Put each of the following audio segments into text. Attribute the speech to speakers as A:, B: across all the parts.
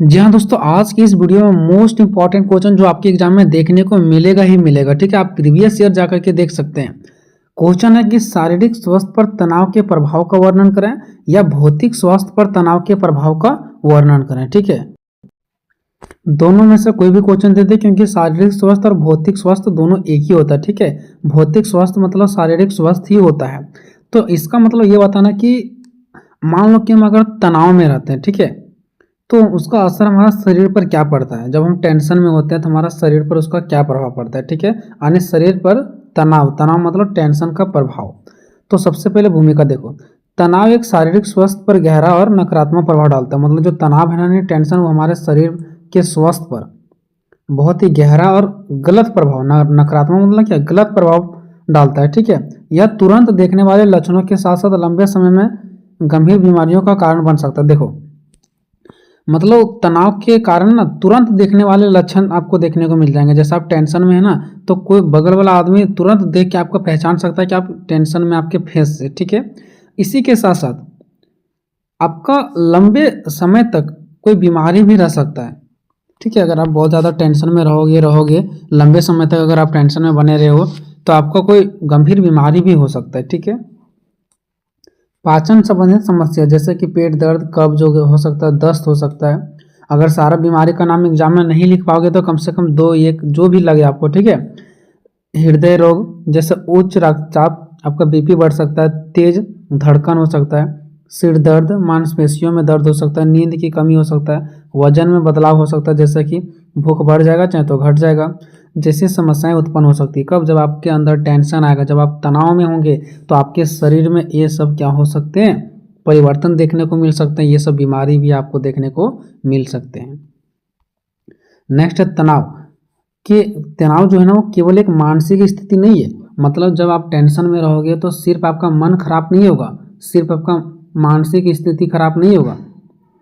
A: जी हाँ दोस्तों, आज की इस वीडियो में मोस्ट इंपॉर्टेंट क्वेश्चन जो आपके एग्जाम में देखने को मिलेगा ही मिलेगा। ठीक है, आप प्रीवियस ईयर जाकर के देख सकते हैं। क्वेश्चन है कि शारीरिक स्वास्थ्य पर तनाव के प्रभाव का वर्णन करें या भौतिक स्वास्थ्य पर तनाव के प्रभाव का वर्णन करें। ठीक है, दोनों में से कोई भी क्वेश्चन दे दे, क्योंकि शारीरिक स्वास्थ्य और भौतिक स्वास्थ्य दोनों एक ही होता है। ठीक है, भौतिक स्वास्थ्य मतलब शारीरिक स्वास्थ्य ही होता है। तो इसका मतलब ये बताना कि मान लो कि हम अगर तनाव में रहते हैं, ठीक है, तो उसका असर हमारा शरीर पर क्या पड़ता है। जब हम टेंशन में होते हैं तो हमारा शरीर पर उसका क्या प्रभाव पड़ता है। ठीक है, यानी शरीर पर तनाव मतलब टेंशन का प्रभाव। तो सबसे पहले भूमिका देखो, तनाव एक शारीरिक स्वास्थ्य पर गहरा और नकारात्मक प्रभाव डालता है। मतलब जो तनाव है ना, टेंशन, वो हमारे शरीर के स्वास्थ्य पर बहुत ही गहरा और गलत प्रभाव, नकारात्मक मतलब क्या, गलत प्रभाव डालता है। ठीक है, यह तुरंत देखने वाले लक्षणों के साथ साथ लंबे समय में गंभीर बीमारियों का कारण बन सकता है। देखो, मतलब तनाव के कारण ना तुरंत देखने वाले लक्षण आपको देखने को मिल जाएंगे। जैसे आप टेंशन में है ना, तो कोई बगल वाला आदमी तुरंत देख के आपको पहचान सकता है कि आप टेंशन में, आपके फेस से। ठीक है, इसी के साथ साथ आपका लंबे समय तक कोई बीमारी भी रह सकता है। ठीक है, अगर आप बहुत ज़्यादा टेंशन में रहोगे लंबे समय तक अगर आप टेंशन में बने रहे हो तो आपका कोई गंभीर बीमारी भी हो सकता है। ठीक है, पाचन संबंधित समस्या जैसे कि पेट दर्द, कब्ज हो सकता है, दस्त हो सकता है। अगर सारा बीमारी का नाम एग्जाम में नहीं लिख पाओगे तो कम से कम दो एक जो भी लगे आपको। ठीक है, हृदय रोग जैसे उच्च रक्तचाप, आपका बीपी बढ़ सकता है, तेज धड़कन हो सकता है, सिर दर्द, मांसपेशियों में दर्द हो सकता है, नींद की कमी हो सकता है, वजन में बदलाव हो सकता है, जैसे कि भूख बढ़ जाएगा चाहे तो घट जाएगा, जैसी समस्याएं उत्पन्न हो सकती है। कब, जब आपके अंदर टेंशन आएगा, जब आप तनाव में होंगे तो आपके शरीर में ये सब क्या हो सकते हैं, परिवर्तन देखने को मिल सकते हैं। ये सब बीमारी भी आपको देखने को मिल सकते हैं। नेक्स्ट है तनाव। कि तनाव जो है ना, वो केवल एक मानसिक स्थिति नहीं है। मतलब जब आप टेंशन में रहोगे तो सिर्फ आपका मन खराब नहीं होगा, सिर्फ आपका मानसिक स्थिति खराब नहीं होगा।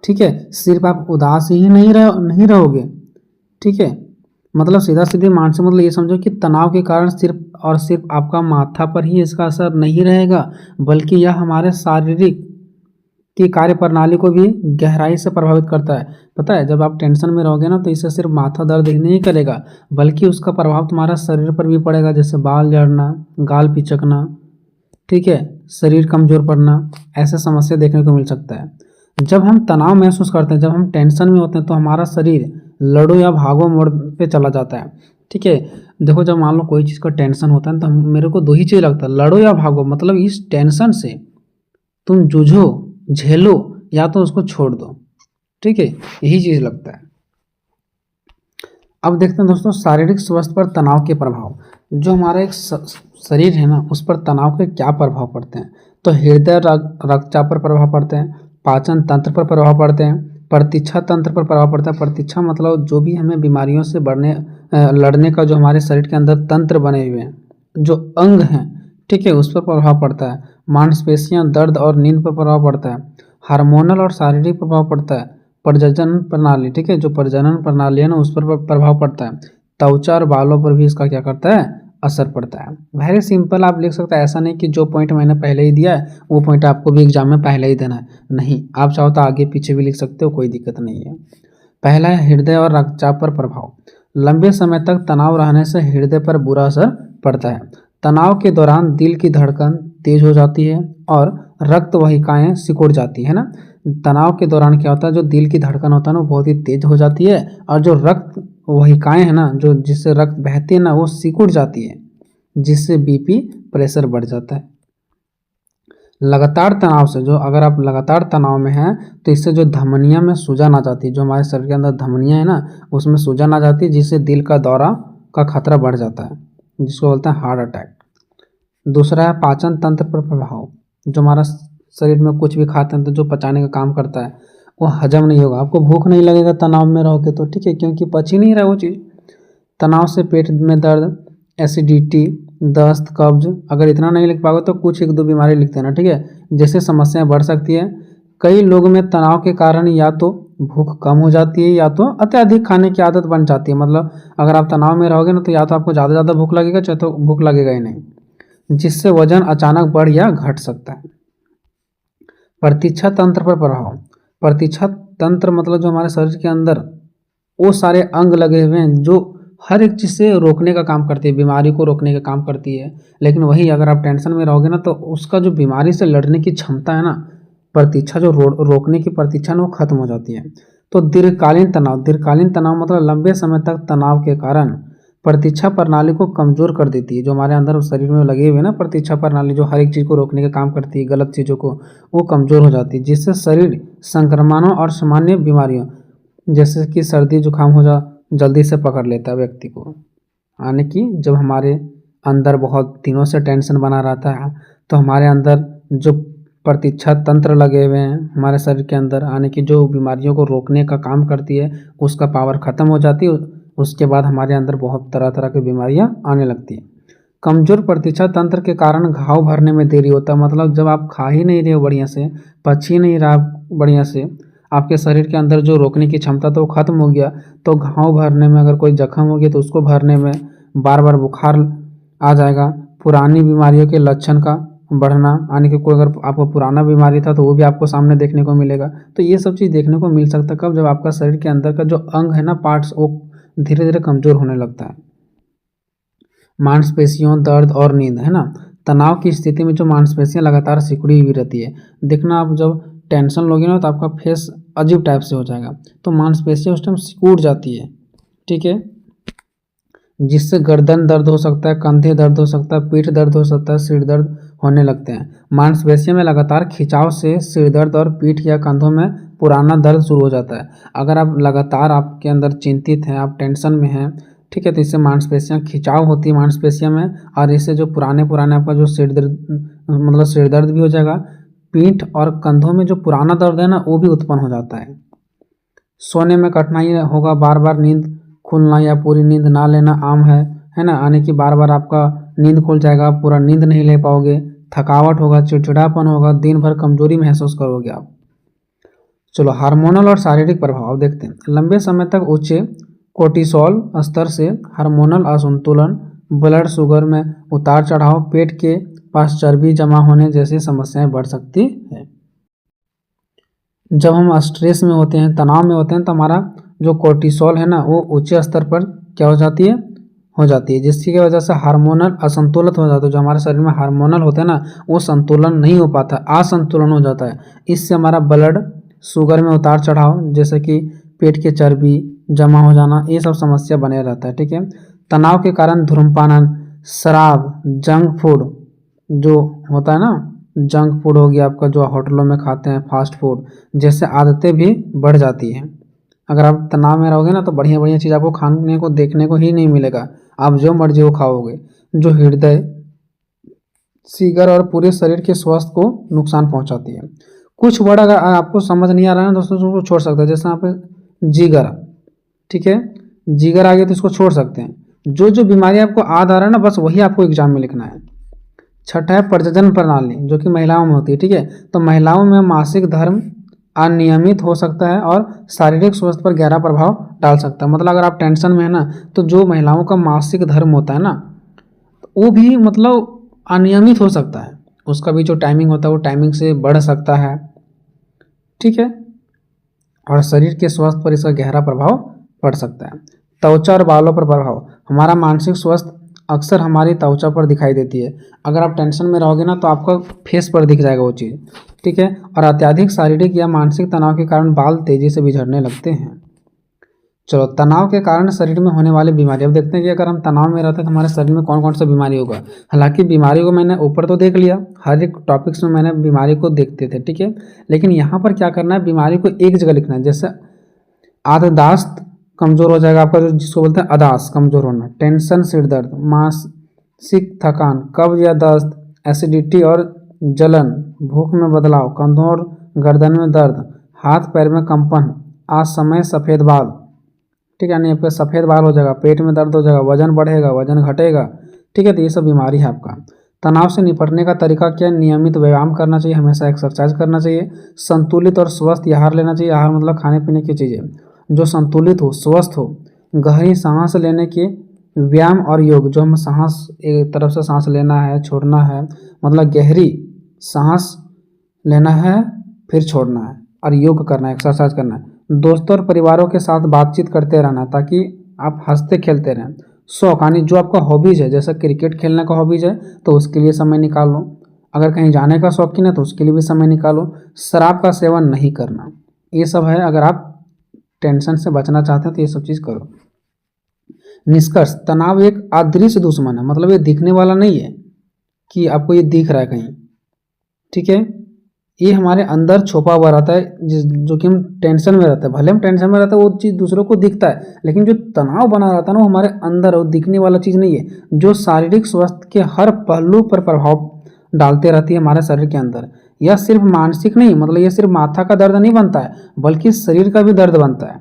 A: ठीक है, सिर्फ आप उदास ही नहीं रहोगे। ठीक है, मतलब सीधा सीधे मानसिक मतलब ये समझो कि तनाव के कारण सिर्फ और सिर्फ आपका माथा पर ही इसका असर नहीं रहेगा, बल्कि यह हमारे शारीरिक की कार्य प्रणाली को भी गहराई से प्रभावित करता है। पता है, जब आप टेंशन में रहोगे ना तो इससे सिर्फ माथा दर्द ही नहीं करेगा, बल्कि उसका प्रभाव तुम्हारा शरीर पर भी पड़ेगा, जैसे बाल झड़ना, गाल पिचकना, ठीक है, शरीर कमजोर पड़ना, ऐसे समस्या देखने को मिल सकता है। जब हम तनाव महसूस करते हैं, जब हम टेंशन में होते हैं तो हमारा शरीर लड़ो या भागो मोड पे चला जाता है। ठीक है, देखो, जब मान लो कोई चीज़ का टेंशन होता है तो मेरे को दो ही चीज़ लगता है, लड़ो या भागो। मतलब इस टेंशन से तुम जूझो, झेलो, या तो उसको छोड़ दो। ठीक है, यही चीज़ लगता है। अब देखते हैं दोस्तों, शारीरिक स्वास्थ्य पर तनाव के प्रभाव। जो हमारा एक शरीर है ना, उस पर तनाव के क्या प्रभाव पड़ते हैं। तो हृदय रक्तचाप पर प्रभाव पड़ते हैं, पाचन तंत्र पर प्रभाव पड़ते हैं, प्रतीक्षा तंत्र पर प्रभाव पड़ता है। प्रतीक्षा मतलब जो भी हमें बीमारियों से लड़ने का जो हमारे शरीर के अंदर तंत्र बने हुए हैं, जो अंग हैं, ठीक है, उस पर प्रभाव पड़ता है। मांसपेशियां, दर्द और नींद पर प्रभाव पड़ता है। हार्मोनल और शारीरिक प्रभाव पड़ता है। प्रजनन प्रणाली, ठीक है, जो प्रजनन प्रणाली है ना, उस पर प्रभाव पड़ता है। त्वचा और बालों पर भी इसका क्या करता है, असर पड़ता है। वेरी सिंपल, आप लिख सकते हैं। ऐसा नहीं कि जो पॉइंट मैंने पहले ही दिया है वो पॉइंट आपको भी एग्जाम में पहले ही देना है, नहीं, आप चाहो तो आगे पीछे भी लिख सकते हो, कोई दिक्कत नहीं है। पहला है हृदय और रक्तचाप पर प्रभाव। लंबे समय तक तनाव रहने से हृदय पर बुरा असर पड़ता है। तनाव के दौरान दिल की धड़कन तेज हो जाती है और रक्त वाहिकाएं सिकुड़ जाती है ना। तनाव के दौरान क्या होता है, जो दिल की धड़कन होता है ना, बहुत ही तेज हो जाती है, और जो रक्त वाहिकाएं हैं ना, जो जिससे रक्त बहती है ना, वो सिकुड़ जाती है, जिससे बीपी प्रेशर बढ़ जाता है। लगातार तनाव से, जो अगर आप लगातार तनाव में हैं तो इससे जो धमनियां में सूजन आ जाती है, जो हमारे शरीर के अंदर धमनियां है ना, उसमें सूजन आ जाती है, जिससे दिल का दौरा का खतरा बढ़ जाता है, जिसको बोलते हैं हार्ट अटैक। दूसरा है पाचन तंत्र पर प्रभाव। जो हमारा शरीर में कुछ भी खाते हैं तो जो पचाने का काम करता है वो हजम नहीं होगा, आपको भूख नहीं लगेगा तनाव में रहोगे तो। ठीक है, क्योंकि पच ही नहीं रहा वो चीज़। तनाव से पेट में दर्द, एसिडिटी, दस्त, कब्ज, अगर इतना नहीं लिख पाओगे तो कुछ एक दो बीमारी लिख देना। ठीक है, जैसे समस्याएं बढ़ सकती है। कई लोग में तनाव के कारण या तो भूख कम हो जाती है या तो अत्यधिक खाने की आदत बन जाती है। मतलब अगर आप तनाव में रहोगे ना तो या तो आपको ज़्यादा भूख लगेगा, चाहे तो भूख लगेगा ही नहीं, जिससे वजन अचानक बढ़ या घट सकता है। प्रतीक्षा तंत्र पर प्रभाव। प्रतीक्षा तंत्र मतलब जो हमारे शरीर के अंदर वो सारे अंग लगे हुए हैं जो हर एक चीज़ से रोकने का काम करती है, बीमारी को रोकने का काम करती है। लेकिन वही अगर आप टेंशन में रहोगे ना तो उसका जो बीमारी से लड़ने की क्षमता है ना, प्रतीक्षा जो रोकने की प्रतीक्षा ना वो खत्म हो जाती है। तो दीर्घकालीन तनाव मतलब लंबे समय तक तनाव के कारण प्रतीक्षा प्रणाली को कमजोर कर देती है। जो हमारे अंदर शरीर में लगे हुए ना प्रतीक्षा प्रणाली जो हर एक चीज़ को रोकने का काम करती है, गलत चीज़ों को, वो कमजोर हो जाती है, जिससे शरीर संक्रमणों और सामान्य बीमारियों जैसे कि सर्दी जुकाम हो जा जल्दी से पकड़ लेता है व्यक्ति को। यानी कि जब हमारे अंदर बहुत दिनों से टेंशन बना रहता है तो हमारे अंदर जो प्रतीक्षा तंत्र लगे हुए हैं हमारे शरीर के अंदर, यानी कि जो बीमारियों को रोकने का काम करती है, उसका पावर ख़त्म हो जाती है। उसके बाद हमारे अंदर बहुत तरह तरह की बीमारियां आने लगती हैं। कमजोर प्रतीक्षा तंत्र के कारण घाव भरने में देरी होता है। मतलब जब आप खा ही नहीं रहे हो बढ़िया से, पच ही नहीं रहा बढ़िया से, आपके शरीर के अंदर जो रोकने की क्षमता तो वो खत्म हो गया, तो घाव भरने में, अगर कोई जख्म हो गया तो उसको भरने में, बार बार बुखार आ जाएगा, पुरानी बीमारियों के लक्षण का बढ़ना, यानी कि कोई अगर आपको पुराना बीमारी था तो वो भी आपको सामने देखने को मिलेगा। तो ये सब चीज़ देखने को मिल सकता है कब, जब आपका शरीर के अंदर का जो अंग है ना, पार्ट्स, वो धीरे धीरे कमज़ोर होने लगता है। मांसपेशियों, दर्द और नींद, है ना। तनाव की स्थिति में जो मांसपेशियां लगातार सिकुड़ी हुई रहती है, देखना आप जब टेंशन लोगे ना तो आपका फेस अजीब टाइप से हो जाएगा, तो मांसपेशियां उस टाइम सिकुड़ जाती है, ठीक है, जिससे गर्दन दर्द हो सकता है, कंधे दर्द हो सकता है, पीठ दर्द हो सकता है, सिर दर्द होने लगते हैं। मांसपेशियों में लगातार खिंचाव से सिर दर्द और पीठ या कंधों में पुराना दर्द शुरू हो जाता है। अगर आप लगातार आपके अंदर चिंतित हैं, आप टेंशन में हैं, ठीक है, तो इससे मांसपेशियां खिंचाव होती है मांसपेशियों में, और इससे जो पुराने आपका जो सिर दर्द भी हो जाएगा। पीठ और कंधों में जो पुराना दर्द है ना वो भी उत्पन्न हो जाता है। सोने में कठिनाई होगा, बार बार नींद खुलना या पूरी नींद ना लेना आम है ना, यानी कि बार बार आपका नींद खुल जाएगा, पूरा नींद नहीं ले पाओगे, थकावट होगा, चिड़चिड़ापन होगा, दिन भर कमजोरी महसूस करोगे आप। चलो, हार्मोनल और शारीरिक प्रभाव देखते हैं। लंबे समय तक उच्च कोर्टिसोल स्तर से हार्मोनल असंतुलन, ब्लड शुगर में उतार चढ़ाव, पेट के पास चर्बी जमा होने जैसी समस्याएं बढ़ सकती है। जब हम स्ट्रेस में होते हैं, तनाव में होते हैं, तो हमारा जो कोर्टिसोल है ना वो उच्च स्तर पर क्या हो जाती है, जिसकी वजह से हार्मोनल असंतुलित हो जाता है। जो हमारे शरीर में हार्मोनल होते हैं ना वो संतुलन नहीं हो पाता, असंतुलन हो जाता है। इससे हमारा ब्लड शुगर में उतार चढ़ाव, जैसे कि पेट के चर्बी जमा हो जाना, ये सब समस्या बने रहता है, ठीक है। तनाव के कारण धूम्रपान, शराब, जंक फूड जो होता है ना, जंक फूड हो गया आपका, जो होटलों में खाते हैं, फास्ट फूड जैसे आदतें भी बढ़ जाती हैं। अगर आप तनाव में रहोगे ना तो बढ़िया बढ़िया चीज़ आपको खाने को देखने को ही नहीं मिलेगा, आप जो मर्जी वो खाओगे, जो हृदय, सीगर और पूरे शरीर के स्वास्थ्य को नुकसान पहुंचाती है। कुछ वर्ड अगर आपको समझ नहीं आ रहा है दोस्तों, उसको छोड़ सकते हैं। जैसे यहाँ पे जिगर, ठीक है, जिगर आ गया तो इसको छोड़ सकते हैं। जो जो बीमारी आपको आ रहा है ना बस वही आपको एग्जाम में लिखना है। छठा है प्रजनन प्रणाली, जो कि महिलाओं में होती है, ठीक है। तो महिलाओं में मासिक धर्म अनियमित हो सकता है और शारीरिक स्वास्थ्य पर गहरा प्रभाव डाल सकता है। मतलब अगर आप टेंशन में है ना तो जो महिलाओं का मासिक धर्म होता है ना वो भी मतलब अनियमित हो सकता है, उसका भी जो टाइमिंग होता है वो टाइमिंग से बढ़ सकता है, ठीक है, और शरीर के स्वास्थ्य पर इसका गहरा प्रभाव पड़ सकता है। त्वचा और बालों पर प्रभाव, हमारा मानसिक स्वास्थ्य अक्सर हमारी त्वचा पर दिखाई देती है। अगर आप टेंशन में रहोगे ना तो आपका फेस पर दिख जाएगा वो चीज़, ठीक है। और अत्यधिक शारीरिक या मानसिक तनाव के कारण बाल तेजी से बिछड़ने लगते हैं। चलो, तनाव के कारण शरीर में होने वाली बीमारी, अब देखते हैं कि अगर हम तनाव में रहते हैं तो हमारे शरीर में कौन कौन सा बीमारी होगा। हालांकि बीमारी को मैंने ऊपर तो देख लिया, हर एक टॉपिक्स में मैंने बीमारी को देखते थे, ठीक है, लेकिन यहाँ पर क्या करना है, बीमारी को एक जगह लिखना है। जैसे आददाश्त कमजोर हो जाएगा आपका, जो जिसको बोलते हैं अदास, कमजोर होना, टेंशन, सिर दर्द, मानसिक थकान, कब्ज या दस्त, एसिडिटी और जलन, भूख में बदलाव, कंधों और गर्दन में दर्द, हाथ पैर में कंपन, असमय सफ़ेद बाल, ठीक है, यानी आपका सफ़ेद बाल हो जाएगा, पेट में दर्द हो जाएगा, वजन बढ़ेगा, वजन घटेगा, ठीक है। तो ये सब बीमारी है आपका। तनाव से निपटने का तरीका क्या है, नियमित व्यायाम करना चाहिए, हमेशा एक्सरसाइज करना चाहिए, संतुलित और स्वस्थ आहार लेना चाहिए। आहार मतलब खाने पीने की चीज़ें जो संतुलित हो, स्वस्थ हो, गहरी सांस लेने के व्यायाम और योग, जो हम सांस एक तरफ से सांस लेना है, छोड़ना है, मतलब गहरी सांस लेना है फिर छोड़ना है, और योग करना है, एक्सरसाइज करना है। दोस्तों और परिवारों के साथ बातचीत करते रहना ताकि आप हंसते खेलते रहें। शौक यानी जो आपका हॉबीज़ है, जैसा क्रिकेट खेलने का हॉबीज़ है तो उसके लिए समय निकाल लो। अगर कहीं जाने का शौकीन है तो उसके लिए भी समय निकालो। शराब का सेवन नहीं करना, ये सब है। अगर आप टेंशन से बचना चाहते हैं तो ये सब चीज़ करो। निष्कर्ष, तनाव एक अदृश्य दुश्मन है, मतलब ये दिखने वाला नहीं है कि आपको ये दिख रहा है कहीं, ठीक है। ये हमारे अंदर छुपा हुआ रहता है, जो कि हम टेंशन में रहते हैं। भले हम टेंशन में रहते हैं, वो चीज़ दूसरों को दिखता है, लेकिन जो तनाव बना रहता है ना वो हमारे अंदर वो दिखने वाला चीज़ नहीं है, जो शारीरिक स्वास्थ्य के हर पहलू पर प्रभाव डालते रहती है हमारे शरीर के अंदर। यह सिर्फ मानसिक नहीं, मतलब यह सिर्फ माथा का दर्द नहीं बनता है, बल्कि शरीर का भी दर्द बनता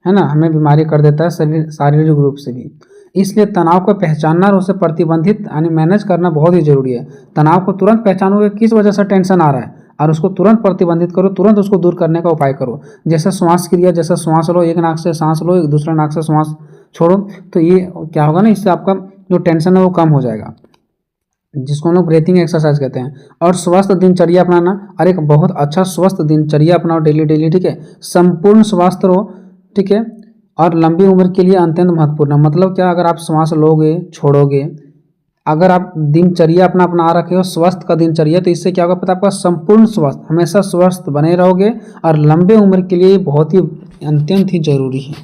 A: है ना। हमें बीमारी कर देता है शरीर, शारीरिक रूप से भी। इसलिए तनाव को पहचानना और उसे प्रतिबंधित यानी मैनेज करना बहुत ही जरूरी है। तनाव को तुरंत पहचानो कि किस वजह से टेंशन आ रहा है और उसको तुरंत प्रतिबंधित करो, तुरंत उसको दूर करने का उपाय करो। जैसे श्वास क्रिया, जैसे श्वास लो, एक नाक से सांस लो, एक दूसरे नाक से श्वास छोड़ो, तो ये क्या होगा ना, इससे आपका जो टेंशन है वो कम हो जाएगा, जिसको हम लोग ब्रीथिंग एक्सरसाइज कहते हैं। और स्वस्थ दिनचर्या अपनाना, और एक बहुत अच्छा स्वस्थ दिनचर्या अपनाओ डेली डेली, ठीक है। संपूर्ण स्वास्थ्य रहो, ठीक है। और लंबी उम्र के लिए अत्यंत महत्वपूर्ण है। मतलब क्या, अगर आप श्वास लोगे छोड़ोगे, अगर आप दिनचर्या अपना अपना रखे हो स्वस्थ का दिनचर्या, तो इससे क्या होगा पता है, आपका संपूर्ण स्वास्थ्य, हमेशा स्वस्थ बने रहोगे। और लंबे उम्र के लिए बहुत ही अत्यंत ही जरूरी है।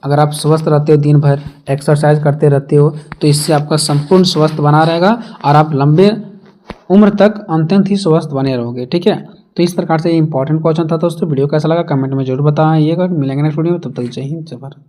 A: अगर आप स्वस्थ रहते हो, दिन भर एक्सरसाइज करते रहते हो, तो इससे आपका संपूर्ण स्वस्थ बना रहेगा और आप लंबे उम्र तक अत्यंत ही स्वस्थ बने रहोगे, ठीक है। तो इस प्रकार से ये इंपॉर्टेंट क्वेश्चन था दोस्तों। वीडियो कैसा लगा कमेंट में जरूर बताइएगा। मिलेंगे नेक्स्ट वीडियो में, तब तक जय हिंद जय भारत।